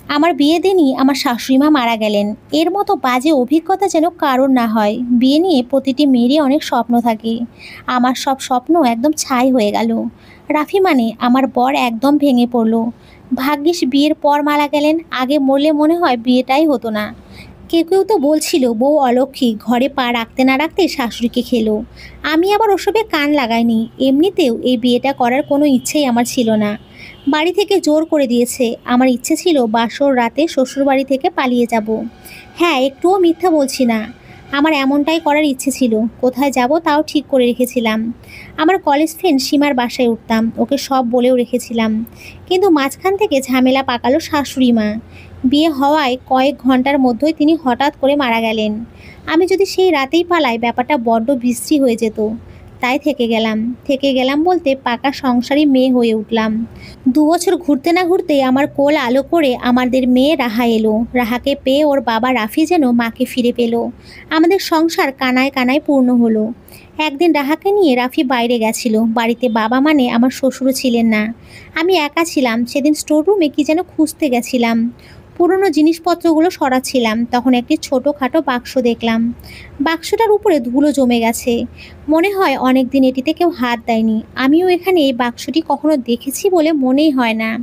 আমার বিয়ে দিনই আমার শাশুড়িমা মারা গেলেন। এর মতো বাজে অভিজ্ঞতা যেন কারোর না হয়। বিয়ে নিয়ে প্রতিটি মেয়েরই অনেক স্বপ্ন থাকে। আমার সব স্বপ্ন একদম ছাই হয়ে গেল। রাফি মানে আমার বর একদম ভেঙে পড়ল। ভাগ্যিস বিয়ের পর মারা গেলেন, আগে মরলে মনে হয় বিয়েটাই হতো না। কেউ কেউ তো বলছিল বউ অলক্ষী, ঘরে পা রাখতে না রাখতে শাশুড়িকে খেলো। আমি আবার ওসবে কান লাগাইনি। এমনিতেও এই বিয়েটা করার কোনো ইচ্ছেই আমার ছিল না। বাড়ি থেকে জোর করে দিয়েছে। আমার ইচ্ছে ছিল বাসর রাতে শ্বশুরবাড়ি থেকে পালিয়ে যাব। হ্যাঁ, একটুও মিথ্যা বলছি না। আমার এমনটাই করার ইচ্ছে ছিল। কোথায় যাব তাও ঠিক করে রেখেছিলাম। আমার কলেজ ফ্রেন্ড সীমার বাসায় উঠতাম, ওকে সব বলেও রেখেছিলাম। কিন্তু মাঝখান থেকে ঝামেলা পাকালো শাশুড়ি মা। বিয়ে হওয়ায় কয়েক ঘন্টার মধ্যেই তিনি হঠাৎ করে মারা গেলেন। আমি যদি সেই রাতেই পালাই, ব্যাপারটা বড্ড বিশ্রী হয়ে যেত। তাই থেকে গেলাম বলতে পাকা সংসারী মেয়ে হয়ে উঠলাম। ২ বছর ঘুরতে না ঘুরতেই আমার কোল আলো করে আমাদের মেয়ে রাহা এলো। রাহাকে পেয়ে ওর বাবা রাফি যেন মাকে ফিরে পেল। আমাদের সংসার কানায় কানায় পূর্ণ হলো। একদিন রাহাকে নিয়ে রাফি বাইরে গেছিল। বাড়িতে বাবা মানে আমার শ্বশুরও ছিলেন না। আমি একা ছিলাম। সেদিন স্টোর রুমে কি যেন খুঁজতে গেছিলাম। পুরনো জিনিসপত্রগুলো সরাচ্ছিলাম, তখন একটি ছোটোখাটো বাক্স দেখলাম। বাক্সটার উপরে ধুলো জমে গেছে। মনে হয় অনেক দিন এটিতে কেউ হাত দেয়নি। আমিও এখানে এই বাক্সটি কখনো দেখেছি বলে মনেই হয় না।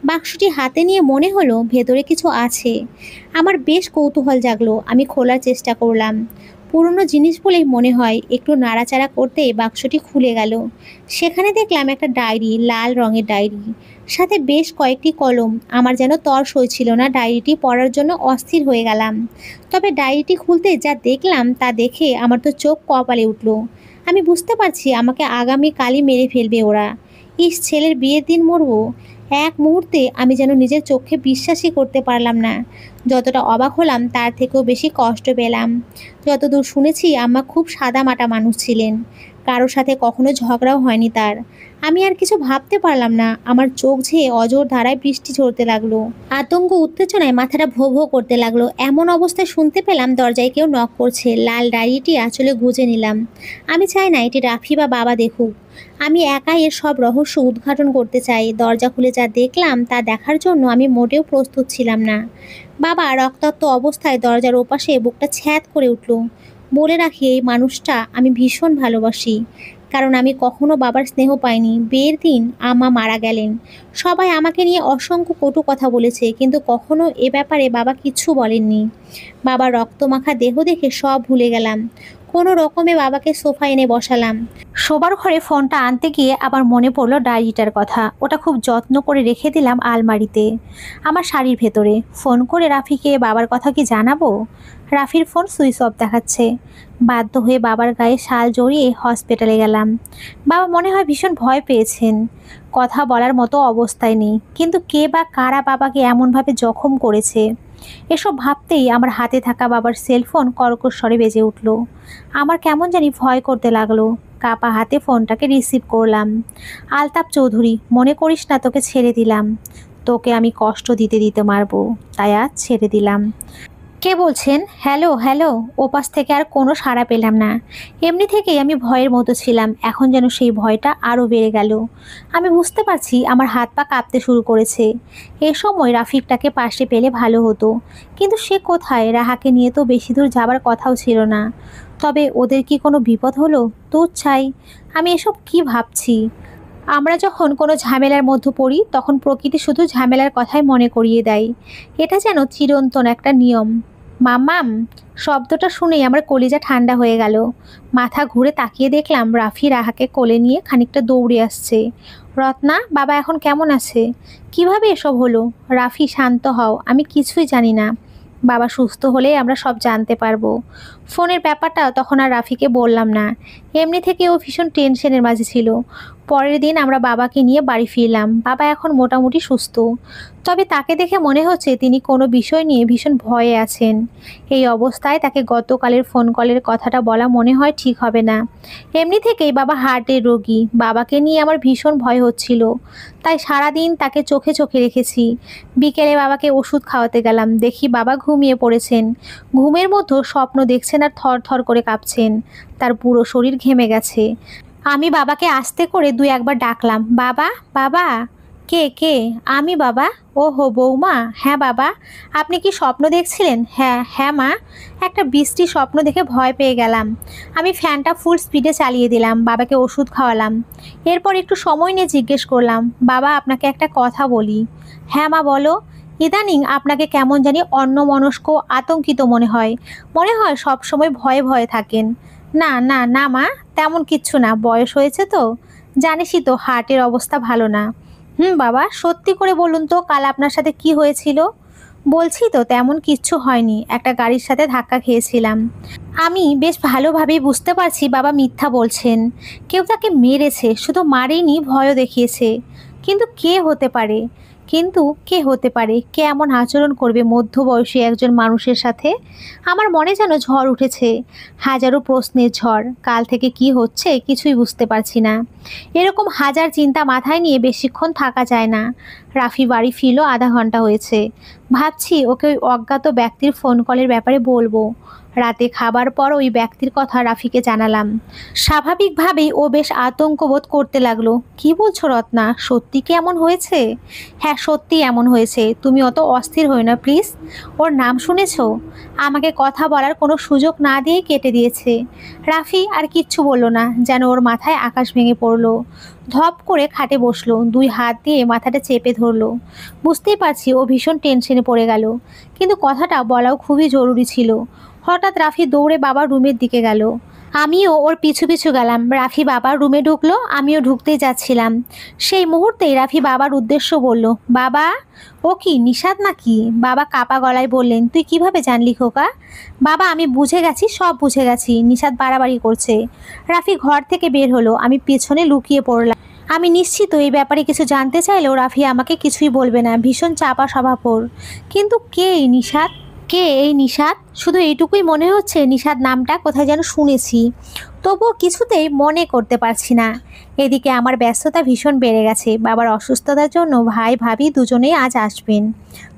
বাক্সটি হাতে নিয়ে মনে হলো ভেতরে কিছু আছে। আমার বেশ কৌতূহল জাগলো। আমি খোলার চেষ্টা করলাম। পুরনো জিনিস বলেই মনে হয়। একটু নাড়াচাড়া করতেই বাক্সটি খুলে গেল। সেখানে দেখলাম একটা ডায়েরি, লাল রঙের ডায়েরি, সাথে বেশ কয়েকটি কলম। আমার যেন তর সইছিল না, ডায়েরিটি পড়ার জন্য অস্থির হয়ে গেলাম। তবে ডায়েরিটি খুলতে যা দেখলাম তা দেখে আমার তো চোখ কপালে উঠল। আমি বুঝতে পারছি আমাকে আগামীকালই মেরে ফেলবে ওরা। ইস, ছেলের বিয়ের দিন মরবো! এক মুহূর্তে আমি যেন নিজের চোখে বিশ্বাসই করতে পারলাম না। যতটা অবাক হলাম তার থেকেও বেশি কষ্ট পেলাম। যতদূর শুনেছি আম্মা খুব সাদামাটা মানুষ ছিলেন। কারোর সাথে কখনো ঝগড়াও হয়নি তার। আমি আর কিছু ভাবতে পারলাম না। আমার চোখ ঝেয়ে অঝোর ধারায় বৃষ্টি ঝরতে লাগলো। আতঙ্ক উত্তেজনায় মাথাটা ভো ভো করতে লাগলো। এমন অবস্থায় শুনতে পেলাম দরজায় কেউ নক করছে। লাল ডায়েরিটি আঁচলে গুজে নিলাম। আমি চাই না এটি রাফি বা বাবা দেখুক। আমি একাই এর সব রহস্য উদ্ঘাটন করতে চাই। দরজা খুলে যা দেখলাম তা দেখার জন্য আমি মোটেও প্রস্তুত ছিলাম না। বাবা রক্তাক্ত অবস্থায় দরজার ওপাশে, বুকটা ছ্যাঁত করে উঠল। বলে রাখি, এই মানুষটা আমি ভীষণ ভালোবাসি। কারণ আমি কখনো বাবার স্নেহ পাইনি। বিয়ের দিন আম্মা মারা গেলেন। সবাই আমাকে নিয়ে অসংখ্য কটু কথা বলেছে, কিন্তু কখনো এ ব্যাপারে বাবা কিচ্ছু বলেননি। বাবার রক্তমাখা দেহ দেখে সব ভুলে গেলাম। কোনো রকমে বাবাকে সোফা এনে বসালাম। শোবার ঘরে ফোনটা আনতে গিয়ে আবার মনে পড়লো ডায়েরিটার কথা। ওটা খুব যত্ন করে রেখে দিলাম আলমারিতে, আমার শাড়ির ভেতরে। ফোন করে রাফিকে বাবার কথা কি জানাবো? রাফির ফোন সুইচ অফ দেখাচ্ছে। বাধ্য হয়ে বাবার গায়ে শাল জড়িয়ে হসপিটালে গেলাম। বাবা মনে হয় ভীষণ ভয় পেয়েছেন। কথা বলার মতো অবস্থায় নেই। কিন্তু কে বা কারা বাবাকে এমনভাবে জখম করেছে? এসব ভাবতেই আমার হাতে থাকা বাবার সেলফোন কর্কশ স্বরে বেজে উঠল। আমার কেমন জানি ভয় করতে লাগলো। কাপা হাতে ফোনটাকে রিসিভ করলাম। আলতাপ চৌধুরী, মনে করিস না তোকে ছেড়ে দিলাম। তোকে আমি কষ্ট দিতে দিতে মারবো, তাই আজ ছেড়ে দিলাম। কে বলছেন? Hello hello. ওপাশ থেকে আর কোনো সাড়া পেলাম না। এমনি থেকেই আমি ভয়ের মতো ছিলাম, এখন যেন সেই ভয়টা আরও বেড়ে গেল। আমি বুঝতে পারছি আমার হাত পা কাঁপতে শুরু করেছে। এ সময় রাফিকটাকে পাশে পেলে ভালো হতো, কিন্তু সে কোথায়? রাহাকে নিয়ে তো বেশি দূর যাবার কথাও ছিল না। তবে ওদের কি কোনো বিপদ হলো? তোর চাই। আমি এসব কি ভাবছি? আমরা যখন কোনো ঝামেলার মধ্যে পড়ি তখন প্রকৃতি শুধু ঝামেলার কথাই মনে করিয়ে দেয়। এটা যেন চিরন্তন একটা নিয়ম। মাম্মাম শব্দটা শুনেই আমার কলিজা ঠান্ডা হয়ে গেল। মাথা ঘুরে তাকিয়ে দেখলাম রাফি রাহাকে কোলে নিয়ে খানিকটা দৌড়ে আসছে। রত্না, বাবা এখন কেমন আছে? কিভাবে এসব হলো? রাফি, শান্ত হও, আমি কিছুই জানি না। বাবা সুস্থ হলে আমরা সব জানতে পারবো। ফোনের ব্যাপারটা তখন আর রাফিকে বললাম না। এমনি থেকে ও ভীষণ টেনশনের মাঝে ছিল। পরের দিন আমরা বাবাকে নিয়ে বাড়ি ফিরলাম। বাবা এখন মোটামুটি সুস্থ। তবে তাকে দেখে মনে হচ্ছে তিনি কোনো বিষয় নিয়ে ভীষণ ভয়ে আছেন। এই অবস্থায় তাকে গতকালের ফোন কলের কথাটা বলা মনে হয় ঠিক হবে না। এমনি থেকেই বাবা হার্টের রোগী। বাবাকে নিয়ে আমার ভীষণ ভয় হচ্ছিল। তাই সারাদিন তাকে চোখে চোখে রেখেছি। বিকেলে বাবাকে ওষুধ খাওয়াতে গেলাম। দেখি বাবা ঘুমিয়ে পড়েছেন। ঘুমের মধ্যে স্বপ্ন দেখছেন আর থর থর করে কাঁপছেন। তার পুরো শরীর ঘেমে গেছে। আমি বাবাকে আস্তে করে ২-১ বার ডাকলাম, বাবা বাবা। কে কে? আমি বাবা। ওহো বৌমা, হ্যাঁ বাবা। আপনি কি স্বপ্ন দেখছিলেন? হ্যাঁ হ্যাঁ মা, একটা বৃষ্টি স্বপ্ন দেখে ভয় পেয়ে গেলাম। আমি ফ্যানটা ফুল স্পিডে চালিয়ে দিলাম, বাবাকে ওষুধ খাওয়ালাম। এরপর একটু সময় নিয়ে জিজ্ঞেস করলাম, বাবা আপনাকে একটা কথা বলি। হ্যাঁ মা বলো। ইদানিং আপনাকে কেমন জানি অন্যমনস্ক, আতঙ্কিত মনে হয়। মনে হয় সব সময় ভয়ে ভয়ে থাকেন। না না না মা, তেমন কিচ্ছু না, বয়স হয়েছে তো। জানিসই তো হার্টের অবস্থা ভালো না। বাবা, সত্যি করে বলুন তো কাল আপনার সাথে কি হয়েছিল? বলছি তো তেমন কিচ্ছু হয়নি, একটা গাড়ির সাথে ধাক্কা খেয়েছিলাম। আমি বেশ ভালোভাবেই বুঝতে পারছি বাবা মিথ্যা বলছেন। কেউ তাকে মেরেছে, শুধু মারেনি, ভয়ও দেখিয়েছে। কিন্তু কে হতে পারে? কে হতে পারে? কে এমন আচরণ করবে মধ্যবয়সী একজন মানুষের সাথে? আমার মনে যেন ঝড় উঠেছে, হাজারো প্রশ্নের ঝড়। কাল থেকে কি হচ্ছে কিছুই বুঝতে পারছি না। এরকম হাজার চিন্তা মাথায় নিয়ে বেশিক্ষণ থাকা যায় না। রাফি বাড়ি ফিরল আধা ঘন্টা হয়েছে। ভাবছি ওকে ওই অজ্ঞাত ব্যক্তির ফোন কলের ব্যাপারে বলবো। রাতে খাবার পর ওই ব্যক্তির কথা রাফিকে জানালাম। স্বাভাবিকভাবেই ও বেশ আতঙ্ক বোধ করতে লাগলো। কি বলছো রত্না, সত্যি কি এমন হয়েছে? হ্যাঁ সত্যি এমন হয়েছে, তুমি অত অস্থির হও না প্লিজ। ওর নাম শুনেছো? আমাকে কথা বলার কোনো সুযোগ না দিয়ে কেটে দিয়েছে। রাফি আর কিচ্ছু বলল না, যেন ওর মাথায় আকাশ ভেঙে পড়লো। ধপ করে খাটে বসলো, দুই হাত দিয়ে মাথাটা চেপে ধরলো। বুঝতেই পারছি ও ভীষণ টেনশনে পড়ে গেল, কিন্তু কথাটা বলাও খুবই জরুরি ছিল। হঠাৎ রাফি দৌড়ে বাবার রুমের দিকে গেল। আমিও ওর পিছু পিছু গেলাম। রাফি বাবার রুমে ঢুকলো, আমিও ঢুকতেই যাচ্ছিলাম। সেই মুহূর্তেই রাফি বাবার উদ্দেশ্য বলল, বাবা। ও কি নিষাদ নাকি? বাবা কাপা গলায় বললেন, তুই কিভাবে জানলি খোকা? বাবা আমি বুঝে গেছি, সব বুঝে গেছি, নিষাদ বাড়াবাড়ি করছে। রাফি ঘর থেকে বের হলো, আমি পেছনে লুকিয়ে পড়লাম। আমি নিশ্চিত এই ব্যাপারে কিছু জানতে চাইলেও রাফি আমাকে কিছুই বলবে না, ভীষণ চাপা স্বভাব ওর। কিন্তু কে এই নিষাদ? কে এই নিষাদ? শুধু এইটুকুই মনে হচ্ছে নিষাদ নামটা কোথায় যেন শুনেছি, তবুও কিছুতেই মনে করতে পারছি না। এদিকে আমার ব্যস্ততা ভীষণ বেড়ে গেছে। বাবার অসুস্থতার জন্য ভাই ভাবি দুজনেই আজ আসবেন।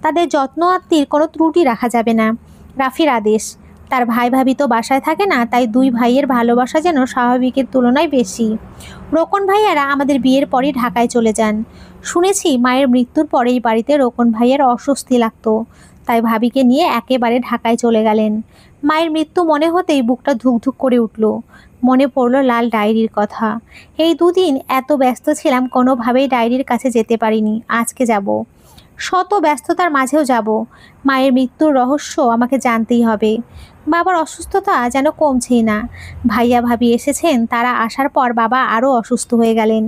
তাদের যত্ন আত্মীর কোনো ত্রুটি রাখা যাবে না, রাফির আদেশ। তার ভাই ভাবি তো বাসায় থাকে না, তাই দুই ভাইয়ের ভালোবাসা যেন স্বাভাবিকের তুলনায় বেশি। রোকন ভাইয়ারা আমাদের বিয়ের পরই ঢাকায় চলে যান। শুনেছি মায়ের মৃত্যুর পরেই বাড়িতে রোকন ভাইয়ার অস্বস্তি লাগতো, তাই ভাবিকে নিয়ে একেবারে ঢাকায় চলে গেলেন। মায়ের মৃত্যু মনে হতেই বুকটা ধুকধুক করে উঠল। মনে পড়ল লাল ডায়েরির কথা। এই দুদিন এত ব্যস্ত ছিলাম, কোনোভাবেই ডায়েরির কাছে যেতে পারিনি। আজকে যাব, শত ব্যস্ততার মাঝেও যাব। মায়ের মৃত্যুর রহস্য আমাকে জানতেই হবে। বাবার অসুস্থতা যেন কমছেই না। ভাইয়া ভাবি এসেছেন, তারা আসার পর বাবা আরও অসুস্থ হয়ে গেলেন।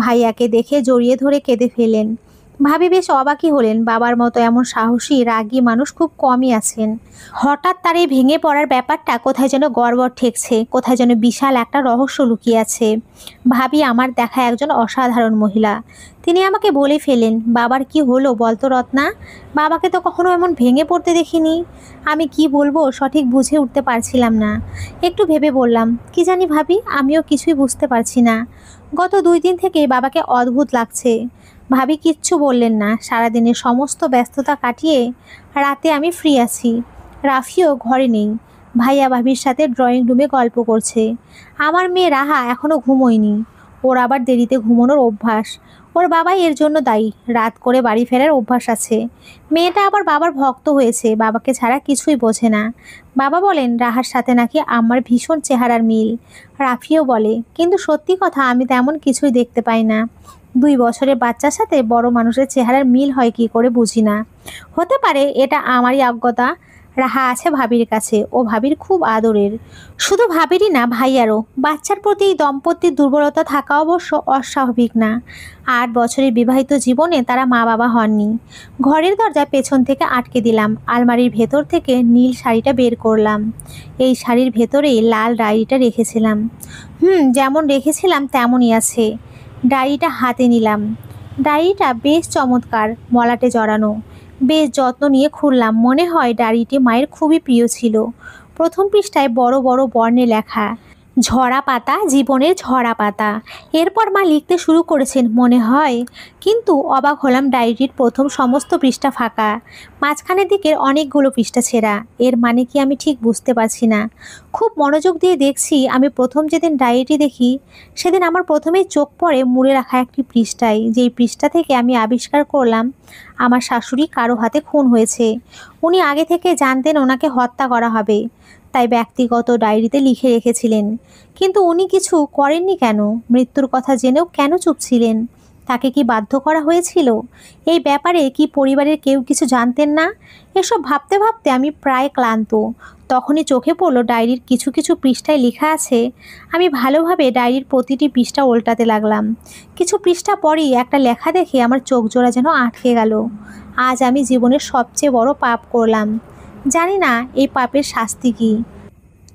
ভাইয়াকে দেখে জড়িয়ে ধরে কেঁদে ফেলেন। ভাবি বেশ অবাকই হলেন, বাবার মতো এমন সাহসী রাগী মানুষ খুব কমই আছেন। হঠাৎ তার এই ভেঙে পড়ার ব্যাপারটা কোথায় যেন গড়বড় ঠেকছে, কোথায় যেন বিশাল একটা রহস্য লুকিয়ে আছে। ভাবি আমার দেখা একজন অসাধারণ মহিলা। তিনি আমাকে বলে ফেলেন, বাবার কি হলো বলতো রত্না? বাবাকে তো কখনো এমন ভেঙে পড়তে দেখিনি। আমি কি বলবো সঠিক বুঝে উঠতে পারছিলাম না। একটু ভেবে বললাম, কি জানি ভাবি, আমিও কিছুই বুঝতে পারছি না। গত 2 দিন থেকে বাবাকে অদ্ভুত লাগছে। ভাবি কিচ্ছু বললেন না। সারাদিনের সমস্ত ব্যস্ততা কাটিয়ে রাতে আমি ফ্রি আছি। রাফিও ঘরে নেই, ভাইয়া ভাবির সাথে ড্রয়িং রুমে গল্প করছে। আমার মেয়ে রাহা এখনও ঘুমোয়নি। ওর আবার দেরিতে ঘুমানোর অভ্যাস। ওর বাবাই এর জন্য দায়ী, রাত করে বাড়ি ফেরার অভ্যাস আছে। মেয়েটা আবার বাবার ভক্ত হয়েছে, বাবাকে ছাড়া কিছুই বোঝে না। বাবা বলেন রাহার সাথে নাকি আমার ভীষণ চেহারার মিল। রাফিও বলে, কিন্তু সত্যি কথা আমি তেমন কিছুই দেখতে পাই না। 2 বছরের বাচ্চার সাথে বড় মানুষের চেহারার মিল হয় কি করে বুঝি না। হতে পারে এটা আমারই অজ্ঞতা। রাহা আছে ভাবির কাছে, ও ভাবির খুব আদরের। শুধু ভাবিরই না, ভাইয়ারও। বাচ্চার প্রতি দম্পতির দুর্বলতা থাকা অবশ্য অস্বাভাবিক না। 8 বছরের বিবাহিত জীবনে তারা মা বাবা হননি। ঘরের দরজা পেছন থেকে আটকে দিলাম, আলমারির ভেতর থেকে নীল শাড়িটা বের করলাম। এই শাড়ির ভেতরেই লাল ডায়েরিটা রেখেছিলাম। যেমন রেখেছিলাম তেমনই আছে। ডায়েরিটা হাতে নিলাম। ডায়েরিটা বেশ চমৎকার, মলাটে জড়ানো। বেশ যত্ন নিয়ে খুললাম। মনে হয় ডায়েরিটি মায়ের খুবই প্রিয় ছিল। প্রথম পৃষ্ঠায় বড় বড় বর্ণে লেখা, ঝরা পাতা, জীবনের ঝরা পাতা। এরপর মা লিখতে শুরু করেছেন মনে হয়, কিন্তু অবাক হলাম, ডায়েরির প্রথম সমস্ত পৃষ্ঠা ফাঁকা, মাঝখানের দিকের অনেকগুলো পৃষ্ঠা ছেঁড়া। এর মানে কি আমি ঠিক বুঝতে পারছি না। খুব মনোযোগ দিয়ে দেখছি। আমি প্রথম যেদিন ডায়েরিটি দেখি সেদিন আমার প্রথমেই চোখ পড়ে মুড়ে রাখা একটি পৃষ্ঠায়, যেই পৃষ্ঠা থেকে আমি আবিষ্কার করলাম আমার শাশুড়ি কারো হাতে খুন হয়েছে। উনি আগে থেকে জানতেন ওনাকে হত্যা করা হবে, তাই ব্যক্তিগত ডায়েরিতে লিখে রেখেছিলেন। কিন্তু উনি কিছু করেননি কেন? মৃত্যুর কথা জেনেও কেন চুপ ছিলেন? তাকে কি বাধ্য করা হয়েছিল? এই ব্যাপারে কি পরিবারের কেউ কিছু জানতেন না? এসব ভাবতে ভাবতে আমি প্রায় ক্লান্ত। তখনই চোখে পড়ল ডায়েরির কিছু কিছু পৃষ্ঠায় লেখা আছে। আমি ভালোভাবে ডায়েরির প্রতিটি পৃষ্ঠা উল্টাতে লাগলাম। কিছু পৃষ্ঠা পরেই একটা লেখা দেখে আমার চোখ জোড়া যেন আটকে গেল। আজ আমি জীবনের সবচেয়ে বড় পাপ করলাম। জানি না এই পাপের শাস্তি কী।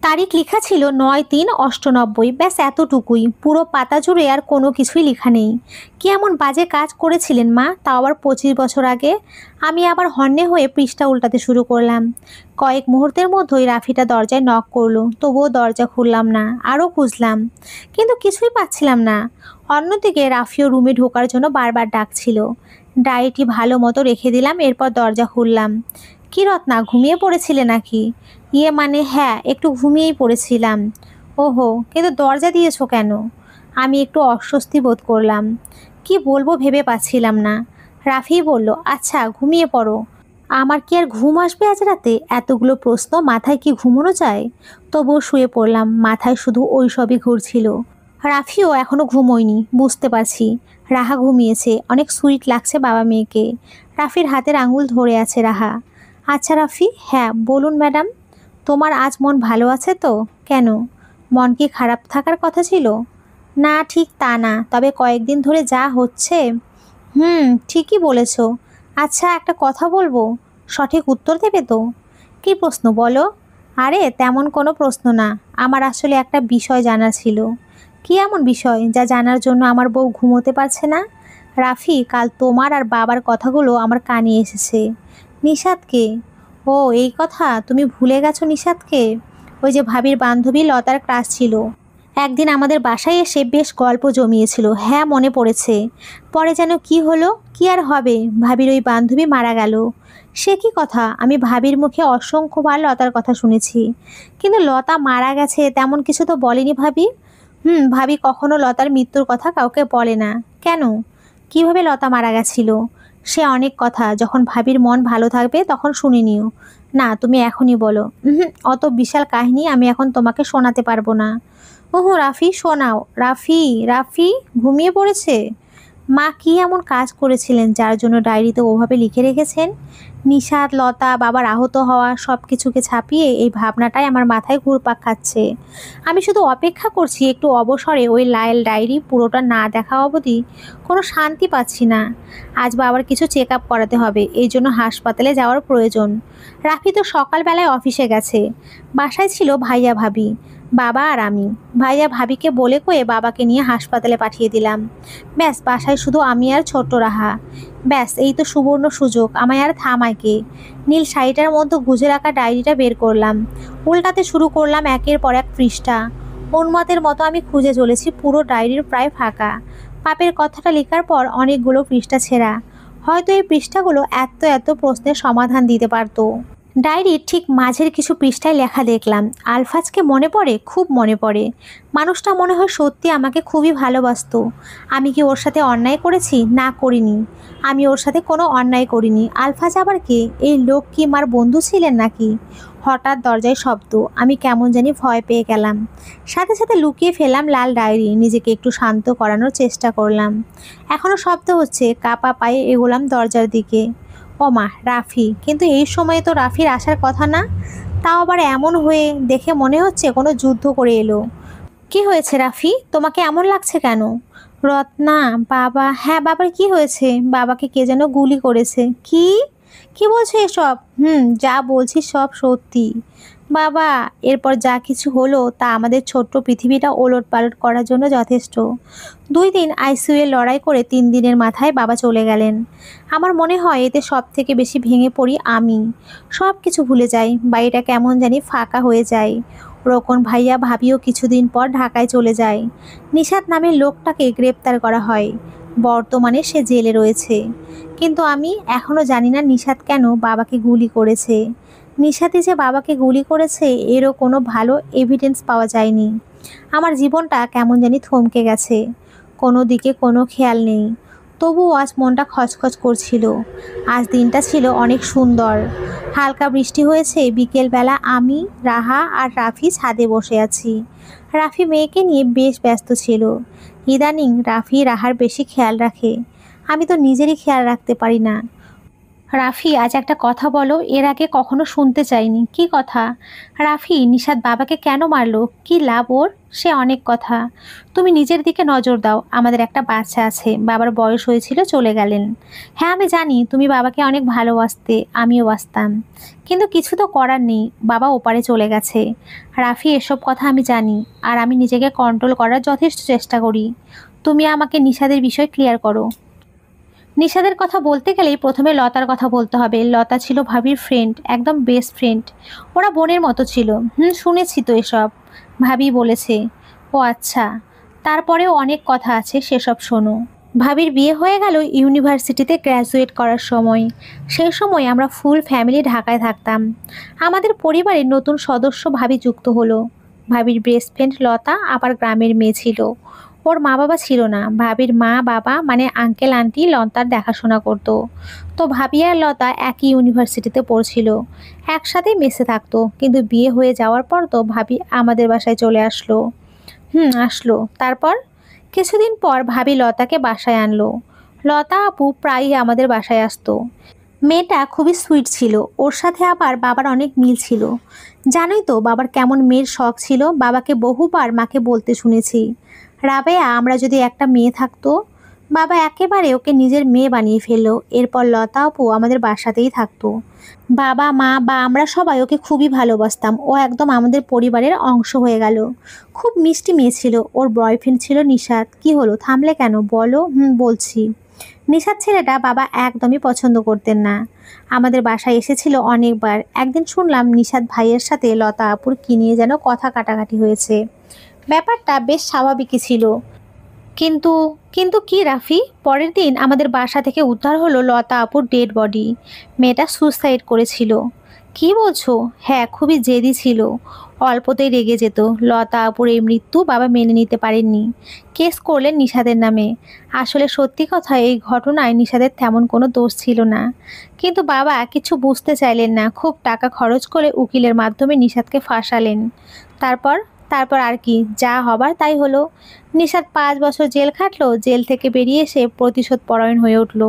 তারিখ লেখা ছিল ৯/৩/৯৮। ব্যাস এতটুকুই। পুরো পাতা জুড়ে আর কোনো কিছুই লেখা নেই। কি এমন বাজে কাজ করেছিলেন মা, তাও আবার ২৫ বছর আগে? আমি আবার হন্যে হয়ে পৃষ্ঠা উল্টাতে শুরু করলাম। কয়েক মুহূর্তের মধ্যেই রাফিটা দরজায় নক করলো, তবুও দরজা খুললাম না। আরও খুঁজলাম, কিন্তু কিছুই পাচ্ছিলাম না। অন্যদিকে রাফিও রুমে ঢোকার জন্য বারবার ডাকছিল। ডায়েরিটি ভালো মতো রেখে দিলাম, এরপর দরজা খুললাম। কি রত্না, ঘুমিয়ে পড়েছিলে নাকি? ইয়ে মানে হ্যাঁ, একটু ঘুমিয়েই পড়েছিলাম। ওহো, কিন্তু দরজা দিয়েছো কেন? আমি একটু অস্বস্তি বোধ করলাম। কি বলবো ভেবে পাচ্ছিলাম না। রাফি বলল, আচ্ছা ঘুমিয়ে পড়ো। আমার কি আর ঘুম আসবে আজ রাতে? এতগুলো প্রশ্ন, মাথায় কি ঘুমোনো যায়? তবুও শুয়ে পড়লাম। মাথায় শুধু ওই সবই ঘুরছিল। রাফিও এখনো ঘুমোয়নি, বুঝতে পারছি। রাহা ঘুমিয়েছে। অনেক সুইট লাগছে বাবা মেয়েকে। রাফির হাতের আঙুল ধরে আছে রাহা। আচ্ছা রাফি। হ্যাঁ বলুন ম্যাডাম। তোমার আজ মন ভালো আছে তো? কেন, মন কি খারাপ থাকার কথা ছিল? না, ঠিক তা না, তবে কয়েকদিন ধরে যা হচ্ছে। ঠিকই বলেছ। আচ্ছা একটা কথা বলবো, সঠিক উত্তর দেবে তো? কী প্রশ্ন বলো? আরে তেমন কোনো প্রশ্ন না, আমার আসলে একটা বিষয় জানার ছিল। কী এমন বিষয় যা জানার জন্য আমার বউ ঘুমোতে পারছে না? রাফি, কাল তোমার আর বাবার কথাগুলো আমার কানে এসেছে। নিশাদকে? ও এই কথা, তুমি ভুলে গেছো নিশাদকে? ওই যে ভাবির বান্ধবী লতার ক্রাশ ছিল, একদিন আমাদের বাসায় এসে বেশ গল্প জমিয়েছিল। হ্যাঁ মনে পড়েছে। পরে যেন কি হলো? কি আর হবে, ভাবির ওই বান্ধবী মারা গেল। সে কি কথা? আমি ভাবির মুখে অসংখ্যবার লতার কথা শুনেছি, কিন্তু লতা মারা গেছে তেমন কিছু তো বলেনি ভাবি। ভাবি কখনো লতার মৃত্যুর কথা কাউকে বলে না। কেন? কিভাবে লতা মারা গেছিল? সে অনেক কথা, যখন ভাবির মন ভালো থাকবে তখন শুনে নিও। না, তুমি এখনই বলো। অত বিশাল কাহিনী আমি এখন তোমাকে শোনাতে পারবো না। ওহো রাফি, শোনাও। রাফি, রাফি ঘুমিয়ে পড়েছে? মা কি এমন কাজ করেছিলেন যার জন্য ডায়েরিতে ওভাবে লিখে রেখেছেন? নিশাদ, লতা, বাবার আহত হওয়া সব কিছুকে ছাপিয়ে এই ভাবনাটাই আমার মাথায় ঘুরপাক খাচ্ছে। আমি শুধু অপেক্ষা করছি একটু অবসরে ওই লাল ডায়েরি পুরোটা না দেখা অবধি কোনো শান্তি পাচ্ছি না। আজ বাবার কিছু চেক আপ করাতে হবে, এই জন্য হাসপাতালে যাওয়ার প্রয়োজন। রাফি তো সকালবেলায় অফিসে গেছে। বাসায় ছিল ভাইয়া ভাবি, বাবা আর আমি। ভাইয়া ভাবিকে বলে কয়ে বাবাকে নিয়ে হাসপাতালে পাঠিয়ে দিলাম। ব্যাস, বাসায় শুধু আমি আর ছোট্ট রাহা। ব্যাস, এই তো সুবর্ণ সুযোগ, আমায় আর থামায় কে? নীল শাড়িটার মধ্যে গুজে রাখা ডায়েরিটা বের করলাম, উল্টাতে শুরু করলাম একের পর এক পৃষ্ঠা। উন্মতের মতো আমি খুঁজে চলেছি, পুরো ডায়েরির প্রায় ফাঁকা। পাপের কথাটা লেখার পর অনেকগুলো পৃষ্ঠা ছেঁড়া। হয়তো এই পৃষ্ঠাগুলো এত এত প্রশ্নের সমাধান দিতে পারতো। ডায়েরির ঠিক মাঝের কিছু পৃষ্ঠায় লেখা দেখলাম, আলফাজকে মনে পড়ে, খুব মনে পড়ে। মানুষটা মনে হয় সত্যি আমাকে খুবই ভালোবাসতো। আমি কি ওর সাথে অন্যায় করেছি? না, করিনি। আমি ওর সাথে কোনো অন্যায় করিনি। আলফাজ আবার কে? এই লোক কি মার বন্ধু ছিলেন নাকি? হঠাৎ দরজায় শব্দ। আমি কেমন জানি ভয় পেয়ে গেলাম। সাথে সাথে লুকিয়ে ফেললাম লাল ডায়েরি। নিজেকে একটু শান্ত করানোর চেষ্টা করলাম। এখনও শব্দ হচ্ছে। কাপা পায়ে এগোলাম দরজার দিকে। ও মা, রাফি! কিন্তু এই সময়ে তো রাফির আসার কথা না। তাও আবার এমন হয়ে, দেখে মনে হচ্ছে কোনো যুদ্ধ করে এলো। কি হয়েছে রাফি, তোমাকে এমন লাগছে কেন? রত্না, বাবা। হ্যাঁ, বাবার কি হয়েছে? বাবাকে কে যেন গুলি করেছে। কি কি বলছো এসব? যা বলছি সব সত্যি বাবা। এরপর যা কিছু হলো তা আমাদের ছোট্ট পৃথিবীটা ওলট পালট করার জন্য যথেষ্ট। 2 দিন আইসিইউ লড়াই করে 3 দিনের মাথায় বাবা চলে গেলেন। আমার মনে হয় এতে সব থেকে বেশি ভেঙে পড়ি আমি। সব কিছু ভুলে যাই, বাড়িটা কেমন জানি ফাঁকা হয়ে যায়। রোকন ভাইয়া ভাবিও কিছুদিন পর ঢাকায় চলে যায়। নিশাত নামের লোকটাকে গ্রেপ্তার করা হয়। বর্তমানে সে জেলে রয়েছে। কিন্তু আমি এখনও জানি না নিশাত কেন বাবাকে গুলি করেছে। নিশাতই যে বাবাকে গুলি করেছে এরও কোনো ভালো এভিডেন্স পাওয়া যায়নি। আমার জীবনটা কেমন জানি থমকে গেছে, কোনো দিকে কোনো খেয়াল নেই। তবুও আজ মনটা খচখচ করছিল। আজ দিনটা ছিল অনেক সুন্দর। হালকা বৃষ্টি হয়েছে। বিকেলবেলা আমি, রাহা আর রাফি ছাদে বসে আছি। রাফি মেয়েকে নিয়ে বেশ ব্যস্ত ছিল। ইদানিং রাফি রাহার বেশি খেয়াল রাখে। আমি তো নিজেরই খেয়াল রাখতে পারি না। রাফি, আজ একটা কথা বলো, এর আগে কখনো শুনতে চাইনি। কি কথা? রাফি, নিশাত বাবাকে কেন মারলো? কি লাভ ওর? সে অনেক কথা। তুমি নিজের দিকে নজর দাও। আমাদের একটা বাচ্চা আছে, বাবার বয়স হয়েছিল, চলে গেলেন। হ্যাঁ আমি জানি তুমি বাবাকে অনেক ভালোবাসতে, আমিও বাসতাম, কিন্তু কিছু তো করার নেই। বাবা ওপারে চলে গেছে। রাফি, এসব কথা আমি জানি, আর আমি নিজেকে কন্ট্রোল করার যথেষ্ট চেষ্টা করি। তুমি আমাকে নিশাদের বিষয় ক্লিয়ার করো। নিশাদের কথা বলতে গেলেই প্রথমে লতার কথা বলতে হবে। লতা ছিল ভাবির ফ্রেন্ড, একদম বেস্ট ফ্রেন্ড। ওরা বোনের মতো ছিল। শুনেছি তো এসব, ভাবি বলেছে। ও আচ্ছা, তারপরেও অনেক কথা আছে, সেসব শোনো। ভাবির বিয়ে হয়ে গেল ইউনিভার্সিটিতে গ্র্যাজুয়েট করার সময়। সেই সময় আমরা ফুল ফ্যামিলি ঢাকায় থাকতাম। আমাদের পরিবারের নতুন সদস্য ভাবি যুক্ত হলো। ভাবির বেস্ট ফ্রেন্ড লতা আবার গ্রামের মেয়ে ছিল। ওর মা বাবা ছিল না। ভাবির মা বাবা মানে আঙ্কেল আন্টি লতার দেখাশোনা করতো। তো ভাবি আর লতা একই ইউনিভার্সিটিতে পড়ছিল, একসাথে মেসে থাকতো। কিন্তু বিয়ে হয়ে যাওয়ার পর তো ভাবি আমাদের বাসায় চলে আসলো। আসলো। তারপর কিছুদিন পর ভাবি লতাকে বাসায় আনলো। লতা আপু প্রায়ই আমাদের বাসায় আসতো। মেয়েটা খুবই সুইট ছিল। ওর সাথে আবার বাবার অনেক মিল ছিল। জানোই তো বাবার কেমন মেয়ের শখ ছিল। বাবাকে বহুবার মাকে বলতে শুনেছি, রাবেয়া, আমরা যদি একটা মেয়ে থাকতো। বাবা একেবারে ওকে নিজের মেয়ে বানিয়ে ফেললো। এরপর লতা আপু আমাদের বাসাতেই থাকতো। বাবা মা বা আমরা সবাই ওকে খুবই ভালোবাসতাম। ও একদম আমাদের পরিবারের অংশ হয়ে গেল। খুব মিষ্টি মেয়ে ছিল। ওর বয়ফ্রেন্ড ছিল নিশাত। কি হলো, থামলে কেন? বলো। বলছি। নিশাত ছেলেটা বাবা একদমই পছন্দ করতেন না। আমাদের বাসায় এসেছিল অনেকবার। একদিন শুনলাম নিশাত ভাইয়ের সাথে লতা আপুর কি নিয়ে যেন কথা কাটাকাটি হয়েছে। ব্যাপারটা বেশ স্বাভাবিকই ছিল। কিন্তু কিন্তু কি রাফি? পরের দিন আমাদের বাসা থেকে উদ্ধার হলো লতা আপুর ডেড বডি। মেয়েটা সুসাইড করেছিল। কি বলছো? হ্যাঁ, খুবই জেদি ছিল। অল্পতেই রেগে যেত। লতা আপুর এই মৃত্যু বাবা মেনে নিতে পারেননি। কেস করলেন নিশাদের নামে। আসলে সত্যি কথা, এই ঘটনায় নিশাদের তেমন কোনো দোষ ছিল না। কিন্তু বাবা কিছু বুঝতে চাইলেন না। খুব টাকা খরচ করে উকিলের মাধ্যমে নিশাদকে ফাঁসালেন। তারপর তারপর আর কি, যা হবার তাই হলো। নিশাত 5 বছর জেল খাটলো। জেল থেকে বেরিয়ে এসে প্রতিশোধ পরায়ণ হয়ে উঠল।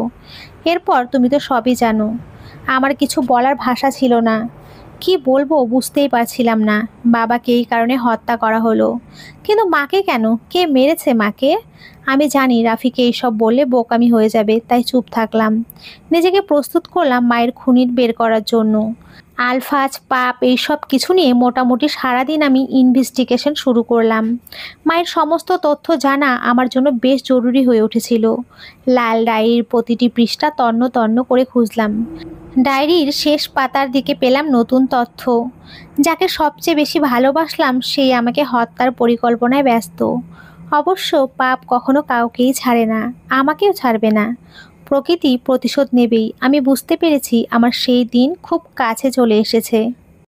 এরপর তুমি তো সবই জানো। আমার কিছু বলার ভাষা ছিল না। কি বলবো বুঝতেই পারছিলাম না। বাবাকে এই কারণে হত্যা করা হলো। কিন্তু মাকে কেন? কে মেরেছে মাকে? আমি জানি রাফিকে এইসব বললে বোকামি হয়ে যাবে, তাই চুপ থাকলাম। নিজেকে প্রস্তুত করলাম মায়ের খুনির বের করার জন্য। আলফাজ পাপ এইসব কিছু নিয়ে মোটামুটি সারাদিন আমি ইনভেস্টিগেশন শুরু করলাম। মায়ের সমস্ত তথ্য জানা আমার জন্য বেশ জরুরি হয়ে উঠেছিল। লাল ডায়েরির প্রতিটি পৃষ্ঠা তন্ন তন্ন করে খুঁজলাম। ডায়েরির শেষ পাতার দিকে পেলাম নতুন তথ্য। যাকে সবচেয়ে বেশি ভালোবাসলাম সেই আমাকে হত্যার পরিকল্পনায় ব্যস্ত। অবশ্য পাপ কখনো কাউকেই ছাড়ে না, আমাকেও ছাড়বে না। প্রকৃতি প্রতিশোধ নেবেই। আমি বুঝতে পেরেছি আমার সেই দিন খুব কাছে চলে এসেছে।